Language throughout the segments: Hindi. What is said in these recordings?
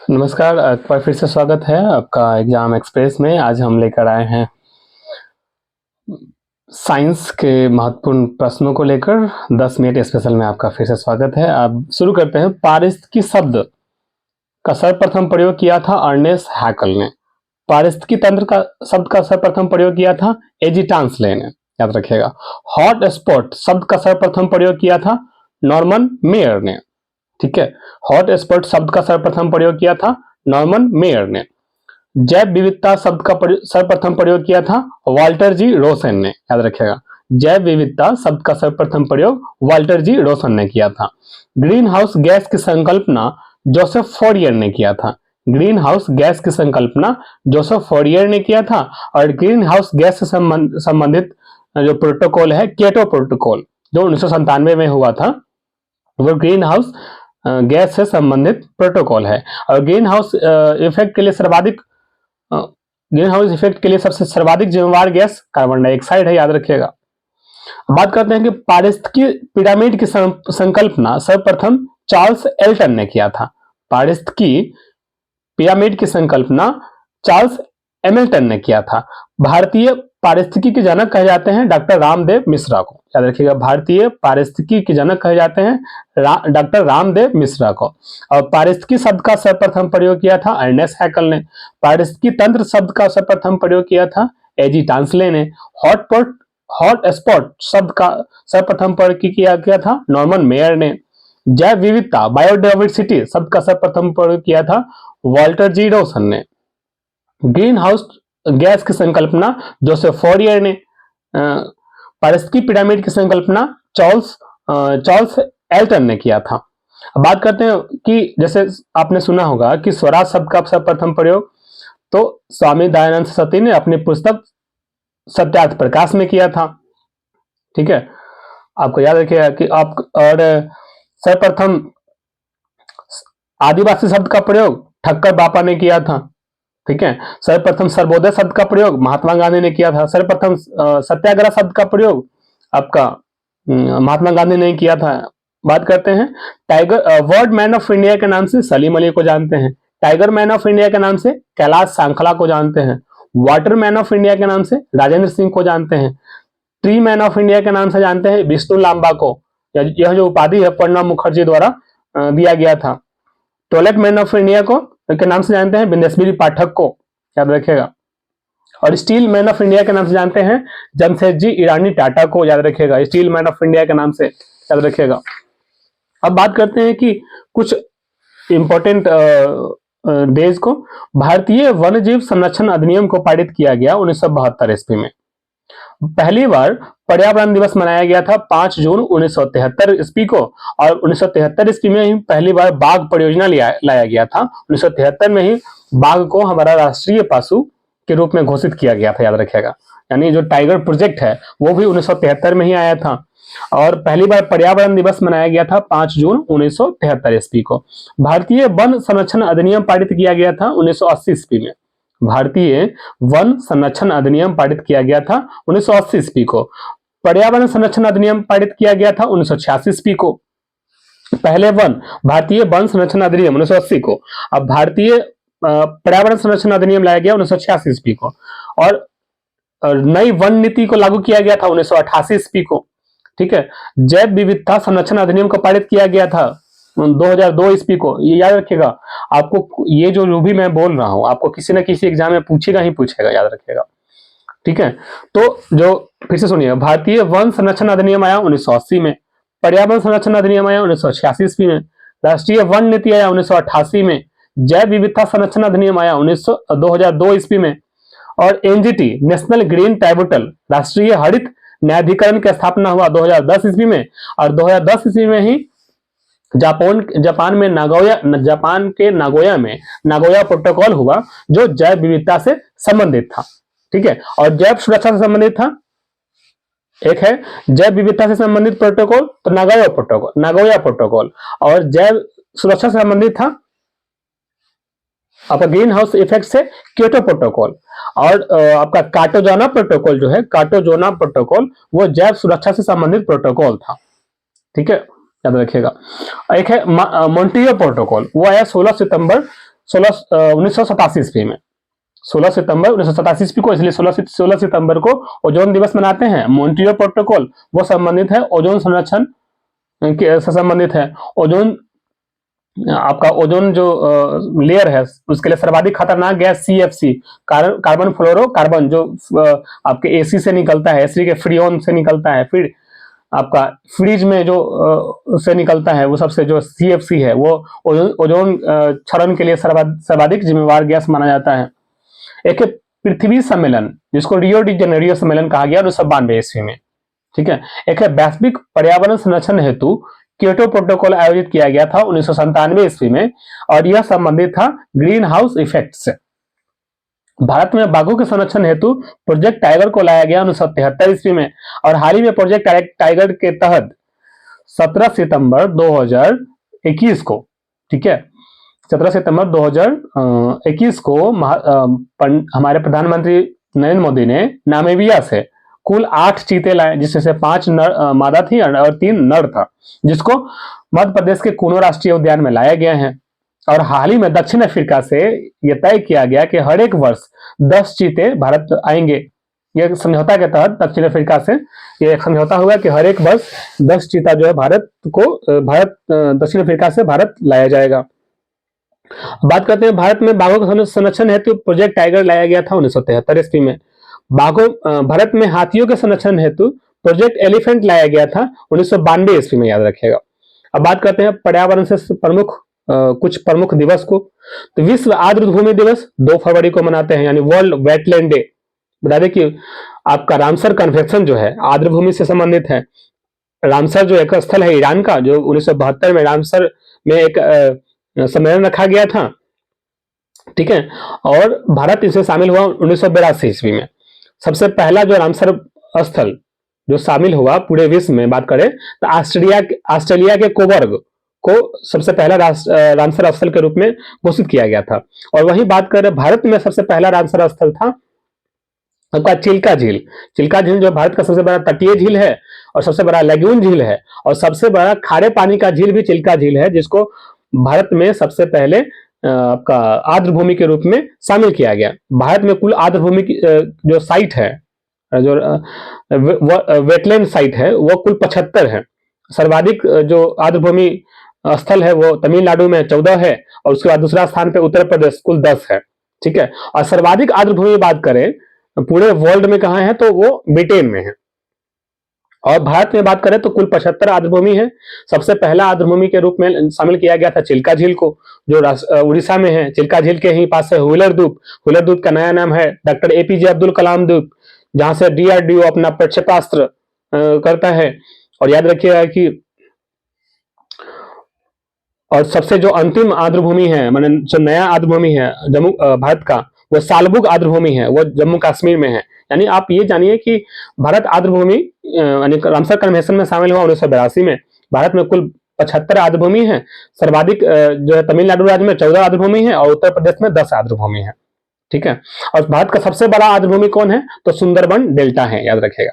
नमस्कार, एक बार फिर से स्वागत है आपका एग्जाम एक्सप्रेस में। आज हम लेकर आए हैं साइंस के महत्वपूर्ण प्रश्नों को लेकर 10 मिनट स्पेशल में आपका फिर से स्वागत है। अब शुरू करते हैं। पारिस्थितिकी शब्द का सर्वप्रथम प्रयोग किया था अर्नेस्ट हैकल ने। पारिस्थितिकी तंत्र का शब्द का सर्वप्रथम प्रयोग किया था एजी टांसले ने, याद रखिएगा। हॉट स्पॉट शब्द का सर्वप्रथम प्रयोग किया था नॉर्मन मेयर ने। ठीक है, हॉट स्पॉट शब्द का सर्वप्रथम प्रयोग किया था नॉर्मन मेयर ने। जैव विविधता शब्द का सर्वप्रथम प्रयोग किया था वाल्टर जी रोसन ने, याद रखिएगा। जैव विविधता शब्द का सर्वप्रथम प्रयोग वाल्टर जी रोसन ने किया था। ग्रीन हाउस गैस की संकल्पना जोसेफ फोरियर ने किया था। ग्रीन हाउस गैस की संकल्पना जोसेफ फोरियर ने किया था। और ग्रीन हाउस गैस से संबंधित जो प्रोटोकॉल है केटो प्रोटोकॉल, जो 1997 में हुआ था, वो ग्रीन हाउस गैस से संबंधित प्रोटोकॉल है। और ग्रीन हाउस इफेक्ट के लिए सबसे सर्वाधिक जिम्मेवार गैस कार्बन डाइऑक्साइड है, याद रखिएगा। बात करते हैं कि पारिस्थितिकी पिरामिड की संकल्पना सर्वप्रथम चार्ल्स एल्टन ने किया था। पारिस्थितिकी पिरामिड की संकल्पना चार्ल्स एमिल्टन ने किया था। भारतीय पारिस्थितिकी के जनक कहे जाते हैं डॉक्टर रामदेव मिश्रा को, याद रखिएगा। भारतीय पारिस्थितिकी के जनक कहे जाते हैं डॉक्टर रामदेव मिश्रा को। और पारिस्थितिकी शब्द का सर्वप्रथम प्रयोग किया था अर्नेस्ट हैकल ने। पारिस्थितिकी तंत्र शब्द का सर्वप्रथम प्रयोग किया था एजी टांसले ने। हॉट स्पॉट शब्द का सर्वप्रथम प्रयोग किया गया था नॉर्मन मेयर ने। जैव विविधता बायोडाइवर्सिटी शब्द का सर्वप्रथम प्रयोग किया था वाल्टर जी रोसन ने। ग्रीन हाउस गैस की संकल्पना जोसेफ फोरियर ने। पारिस्थितिकी पिरामिड की संकल्पना चार्ल्स एल्टन ने किया था। अब बात करते हैं कि जैसे आपने सुना होगा कि स्वराज शब्द का सर्वप्रथम प्रयोग तो स्वामी दयानंद सरस्वती ने अपनी पुस्तक सत्यार्थ प्रकाश में किया था। ठीक है, आपको याद रखिएगा कि आप। और सर्वप्रथम आदिवासी शब्द का प्रयोग ठक्कर बापा ने किया था। ठीक है, सर्वप्रथम सर्वोदय शब्द का प्रयोग महात्मा गांधी ने किया था। सर्वप्रथम सत्याग्रह शब्द का प्रयोग आपका महात्मा गांधी ने किया था। बात करते हैं tiger world man of India के नाम से सलीम अली को जानते हैं। टाइगर मैन ऑफ इंडिया के नाम से कैलाश सांखला को जानते हैं। वाटर मैन ऑफ इंडिया के नाम से राजेंद्र सिंह को जानते हैं। ट्री मैन ऑफ इंडिया के नाम से जानते हैं विष्णु लांबा को। यह जो उपाधि है प्रणब मुखर्जी द्वारा दिया गया था। टॉयलेट मैन ऑफ इंडिया को के नाम से जानते हैं बिंदेश्वरी पाठक को, याद रखिएगा। और स्टील मैन ऑफ इंडिया के नाम से जानते हैं जमशेदजी ईरानी टाटा को, याद रखिएगा। स्टील मैन ऑफ इंडिया के नाम से याद रखिएगा। अब बात करते हैं कि कुछ इंपॉर्टेंट डेज को। भारतीय वन्यजीव संरक्षण अधिनियम को पारित किया गया 1972 ईस्वी में। पहली बार पर्यावरण दिवस मनाया गया था 5 जून 1973 ईस्वी को। और 1973 ईस्वी में ही पहली बार बाघ परियोजना लाया गया था। 1973 में ही बाघ को हमारा राष्ट्रीय पशु के रूप में घोषित किया गया था, याद रखिएगा। यानी जो टाइगर प्रोजेक्ट है वो भी 1973 में ही आया था। और पहली बार पर्यावरण दिवस मनाया गया था 5 जून 1973 ईस्वी को। भारतीय वन संरक्षण अधिनियम पारित किया गया था 1980 ईस्वी में। भारतीय वन संरक्षण अधिनियम पारित किया गया था 1980 ईस्वी को। पर्यावरण संरक्षण अधिनियम पारित किया गया था 1986 ईस्वी को। पहले भारतीय वन संरक्षण अधिनियम 1980 को। अब भारतीय पर्यावरण संरक्षण अधिनियम लाया गया 1986 ईस्वी को। और नई वन नीति को लागू किया गया था 1988 ईस्वी को। ठीक है, जैव विविधता संरक्षण अधिनियम को पारित किया गया था 2002 ईस्वी को। ये याद रखिएगा। आपको ये जो भी मैं बोल रहा हूं आपको किसी न किसी एग्जाम में पूछेगा ही पूछेगा, याद रखिएगा। ठीक है, तो जो फिर से सुनिए, भारतीय वन संरक्षण अधिनियम आया 1980 में। पर्यावरण संरक्षण अधिनियम आया 1986 ईस्वी में। राष्ट्रीय वन नीति आया 1988 में। जैव विविधता संरक्षण अधिनियम आया 2002 ईस्वी में। और एनजीटी नेशनल ग्रीन ट्राइब्यूनल राष्ट्रीय हरित न्यायाधिकरण की स्थापना हुआ 2010 ईस्वी में। और 2010 ईस्वी में ही जापान के नागोया में नागोया प्रोटोकॉल हुआ जो जैव विविधता से संबंधित था। ठीक है, और जैव सुरक्षा से संबंधित था। एक है जैव विविधता से संबंधित प्रोटोकॉल तो नागोया प्रोटोकॉल। और जैव सुरक्षा से संबंधित था आपका ग्रीन हाउस इफेक्ट से क्योटो प्रोटोकॉल। और आपका काटोजोना प्रोटोकॉल जो है, काटोजोना प्रोटोकॉल वो जैव सुरक्षा से संबंधित प्रोटोकॉल था। ठीक है, याद रखिएगा। एक है मॉन्ट्रियल प्रोटोकॉल, वो आया 16 1987 ईस्वी में, 16 सितंबर 1987 ईस्वी को, इसलिए 16 सितंबर को ओजोन दिवस मनाते हैं। मॉन्ट्रियल प्रोटोकॉल वो संबंधित है ओजोन संरक्षण से संबंधित है। ओजोन आपका ओजोन जो लेयर है उसके लिए सर्वाधिक खतरनाक गैस CFC, कार्बन फ्लोरोकार्बन, जो आपके AC से निकलता है, AC के फ्रीऑन से निकलता है, फिर आपका फ्रीज में जो से निकलता है, वो सबसे जो CFC है वो ओजोन क्षरण के लिए सर्वाधिक जिम्मेवार गैस माना जाता है। एक पृथ्वी सम्मेलन जिसको रियो डी जेनेरियो सम्मेलन कहा गया 1992 ईस्वी में, ठीक है। एक है वैश्विक पर्यावरण संरक्षण हेतु क्योटो प्रोटोकॉल आयोजित किया गया था 1997 ईस्वी में, और यह संबंधित था ग्रीन हाउस इफेक्ट से। भारत में बाघों के संरक्षण हेतु प्रोजेक्ट टाइगर को लाया गया 1973 ईस्वी में, और हाल ही में प्रोजेक्ट टाइगर के तहत 17 सितंबर 2021 को, ठीक है, 17 सितंबर 2021 को हमारे प्रधानमंत्री नरेंद्र मोदी ने नामीबिया से कुल 8 चीते लाए, जिसमें से 5 मादा थी और 3 नर था, जिसको मध्य प्रदेश के कुनो राष्ट्रीय उद्यान में लाया गया है। और हाल ही में दक्षिण अफ्रीका से यह तय किया गया कि हर एक वर्ष 10 चीते भारत आएंगे। यह समझौता के तहत दक्षिण अफ्रीका से यह समझौता हुआ कि हर एक वर्ष 10 चीता जो है दक्षिण अफ्रीका से भारत लाया जाएगा। बात करते हैं भारत में बाघों के संरक्षण हेतु प्रोजेक्ट टाइगर लाया गया था 1973 ईस्वी में। भारत में हाथियों के संरक्षण हेतु प्रोजेक्ट एलिफेंट लाया गया था 1992 ईस्वी में, याद रखिएगा। अब बात करते हैं पर्यावरण से कुछ प्रमुख दिवस को। तो विश्व आर्द्रभूमि दिवस 2 फरवरी को मनाते हैं, यानी वर्ल्ड वेटलैंड डे। बता दें कि आपका रामसर कन्वेंशन जो है आर्द्रभूमि से संबंधित है। रामसर जो एक स्थल है ईरान का, जो 1972 में रामसर में एक सम्मेलन रखा गया था, ठीक है, और भारत इसमें शामिल हुआ 1982 ईस्वी में। सबसे पहला जो रामसर स्थल जो शामिल हुआ पूरे विश्व में बात करें तो ऑस्ट्रेलिया के कोबर्ग को सबसे पहला रामसर स्थल के रूप में घोषित किया गया था। और वहीं बात करें भारत में सबसे पहला रामसर स्थल था आपका चिल्का झील। चिल्का झील जो भारत का सबसे बड़ा तटीय झील है और सबसे बड़ा लेगून झील है, और सबसे बड़ा खारे पानी का झील भी चिल्का झील है, जिसको भारत में सबसे पहले आपका आर्द्रभूमि के रूप में शामिल किया गया। भारत में कुल आर्द्रभूमि की जो साइट है, जो वेटलैंड साइट है, वो कुल 75 है। सर्वाधिक जो आर्द्रभूमि स्थल है वो तमिलनाडु में 14 है, और उसके बाद दूसरा स्थान पे उत्तर प्रदेश कुल 10 है, ठीक है। और सर्वाधिक आर्द्रभूमि बात करें पूरे वर्ल्ड में कहां है तो वो ब्रिटेन में है। और भारत में बात करें तो कुल 75 आर्द्रभूमि है। सबसे पहला आर्द्रभूमि के रूप में शामिल किया गया था चिल्का झील को, जो उड़ीसा में है। चिल्का झील के ही पास है व्हीलर द्वीप। व्हीलर द्वीप का नया नाम है डॉक्टर APJ अब्दुल कलाम द्वीप, जहां से DRDO अपना प्रक्षेपास्त्र करता है। और याद रखिएगा कि और सबसे जो अंतिम आर्द्रभूमि है, माने जो नया आर्द्रभूमि है जम्मू भारत का, वो सालबुग आर्द्रभूमि है, वो जम्मू कश्मीर में है। यानी आप ये जानिए कि भारत आर्द्रभूमि यानी रामसर कन्वेंशन में शामिल हुआ 1982 में। भारत में कुल 75 आर्द्रभूमि है। सर्वाधिक जो है तमिलनाडु राज्य में 14 आर्द्रभूमि है, और उत्तर प्रदेश में 10 आर्द्रभूमि है, ठीक है। और भारत का सबसे बड़ा आर्द्रभूमि कौन है तो सुंदरबन डेल्टा है, याद रखिएगा।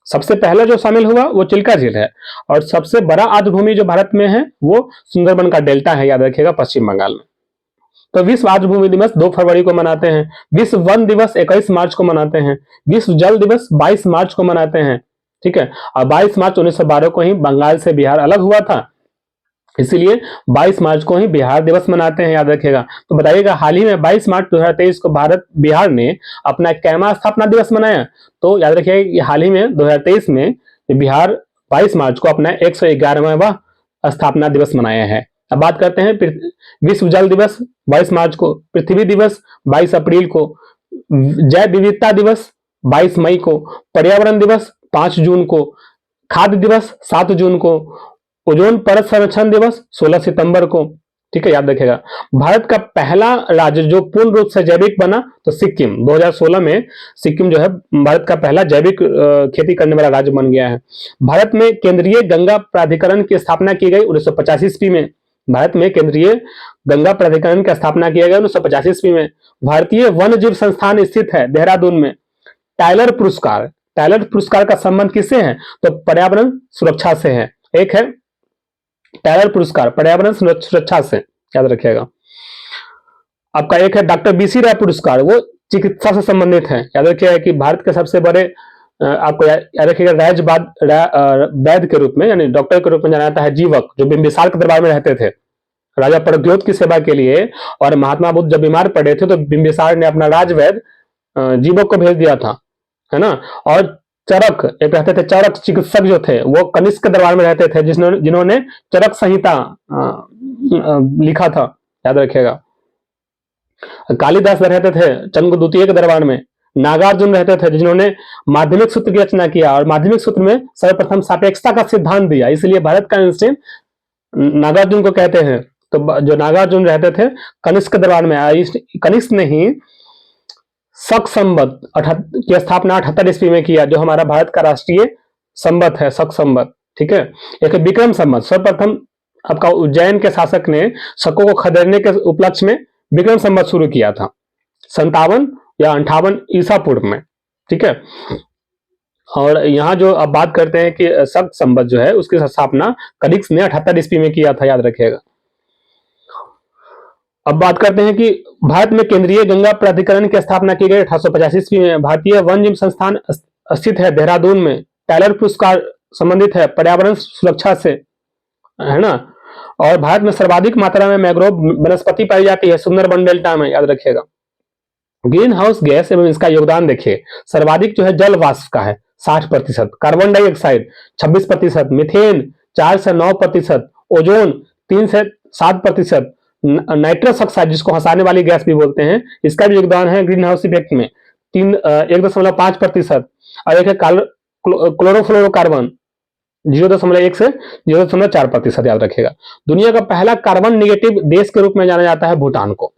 सबसे पहला जो शामिल हुआ वो चिल्का झील है, और सबसे बड़ा आर्द्रभूमि जो भारत में है वो सुंदरबन का डेल्टा है, याद रखिएगा, पश्चिम बंगाल में। तो विश्व आर्द्रभूमि दिवस 2 फरवरी को मनाते हैं। विश्व वन दिवस 21 मार्च को मनाते हैं। विश्व जल दिवस 22 मार्च को मनाते हैं, ठीक है। और 22 मार्च 1912 को ही बंगाल से बिहार अलग हुआ था, इसीलिए 22 मार्च को ही बिहार दिवस मनाते हैं, याद रखिएगा। तो बताइएगा हाल ही में 22 मार्च 2023 को बिहार ने अपना कैमा स्थापना दिवस मनाया। तो याद रखिएगा कि हाल ही में 2023 में बिहार 22 मार्च को अपना 111वां स्थापना दिवस मनाया है। अब बात करते हैं विश्व जल दिवस 22 मार्च को, पृथ्वी दिवस 22 अप्रैल को, जैव विविधता दिवस 22 मई को, पर्यावरण दिवस 5 जून को, खाद्य दिवस 7 जून को, ओजोन परत संरक्षण दिवस 16 सितंबर को, ठीक है, याद रखिएगा। भारत का पहला राज्य जो पूर्ण रूप से जैविक बना तो सिक्किम, 2016 में सिक्किम जो है भारत का पहला जैविक खेती करने वाला राज्य बन गया है। भारत में केंद्रीय गंगा प्राधिकरण की स्थापना की गई 1985 ईस्वी में। भारत में केंद्रीय गंगा प्राधिकरण की स्थापना किया गया 1985 ईस्वी में। भारतीय वन्य जीव संस्थान स्थित है देहरादून में। टाइलर पुरस्कार का संबंध किससे है तो पर्यावरण सुरक्षा से है। एक है टाइलर पुरस्कार पर्यावरण सुरक्षा से, याद रखिएगा। आपका एक है डॉक्टर बीसी राय पुरस्कार, वो चिकित्सा से संबंधित है। याद रखिएगा कि भारत के सबसे बड़े आपको याद रखिएगा वैद्य के रूप में यानी डॉक्टर के रूप में जाना जाता है जीवक, जो बिंबिसार के दरबार में रहते थे राजा प्रद्योत की सेवा के लिए। और महात्मा बुद्ध जब बीमार पड़े थे तो बिंबिसार ने अपना राजवैद्य जीवक को भेज दिया था, है ना। और चरक एक रहते थे, चरक चिकित्सक जो थे वो कनिष्क के दरबार में रहते थे, जिन्होंने चरक संहिता लिखा था, याद रखिएगा। कालिदास रहते थे चंद्रगुप्त द्वितीय के दरबार में। नागार्जुन रहते थे जिन्होंने माध्यमिक सूत्र की रचना किया और माध्यमिक सूत्र में सर्वप्रथम सापेक्षता का सिद्धांत दिया, इसलिए भारत का आइंस्टीन नागार्जुन को कहते हैं। तो जो नागार्जुन रहते थे कनिष्क के दरबार में, कनिष्क ने ही शक संवत की स्थापना 78 ईस्वी में किया, जो हमारा भारत का राष्ट्रीय संवत है, शक संवत, ठीक है। एक विक्रम संवत, सर्वप्रथम आपका उज्जैन के शासक ने शकों को खदेड़ने के उपलक्ष्य में विक्रम संवत शुरू किया था 57 या 58 ईसा पूर्व में, ठीक है। और यहाँ जो अब बात करते हैं कि शक संवत जो है उसकी स्थापना कनिष्क ने 78 ईस्वी में किया था, याद रखिएगा। अब बात करते हैं कि भारत में केंद्रीय गंगा प्राधिकरण की स्थापना की गई 1885 ईस्वी में। भारतीय वन जीव संस्थान स्थित है देहरादून में। टायलर पुरस्कार संबंधित है पर्यावरण सुरक्षा से, है ना। और भारत में सर्वाधिक मात्रा में मैंग्रोव वनस्पति पाई जाती है सुंदरबन डेल्टा में, याद रखिएगा। ग्रीन हाउस गैस एवं इसका योगदान देखिए, सर्वाधिक जो है जल वाष्प का है 60%, कार्बन डाइऑक्साइड 26%, मिथेन 4 से 9%, ओजोन 3 से 7%, नाइट्रस ऑक्साइड जिसको हंसाने वाली गैस भी बोलते हैं, इसका भी योगदान है ग्रीन हाउस इफेक्ट में 1.5%। और एक है क्लोरोफ्लोरोकार्बन 0.1 से 0.4%, याद रखिएगा। दुनिया का पहला कार्बन निगेटिव देश के रूप में जाना जाता है भूटान को।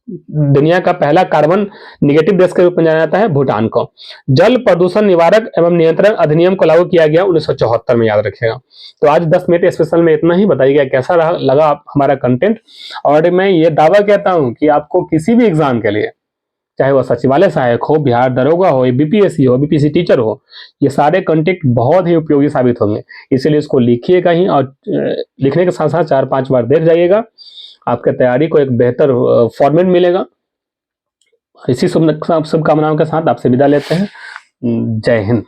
दुनिया का पहला कार्बन निगेटिव देश के रूप में जाना जाता है भूटान को। जल प्रदूषण निवारक एवं नियंत्रण अधिनियम को लागू किया गया 1974 में, याद रखिएगा। तो आज 10 मिनट स्पेशल में इतना ही। बताइएगा कैसा लगा हमारा कंटेंट। और मैं ये दावा कहता हूं कि आपको किसी भी एग्जाम के लिए, चाहे वह सचिवालय सहायक हो, बिहार दरोगा हो, बीपीएससी हो, बीपीएससी टीचर हो, ये सारे कंटेंट बहुत ही उपयोगी साबित होंगे। इसीलिए इसको लिखिएगा ही, और लिखने के साथ साथ 4-5 बार देख जाइएगा, आपके तैयारी को एक बेहतर फॉर्मेट मिलेगा। इसी शुभकामनाओं के साथ आपसे विदा लेते हैं। जय हिंद।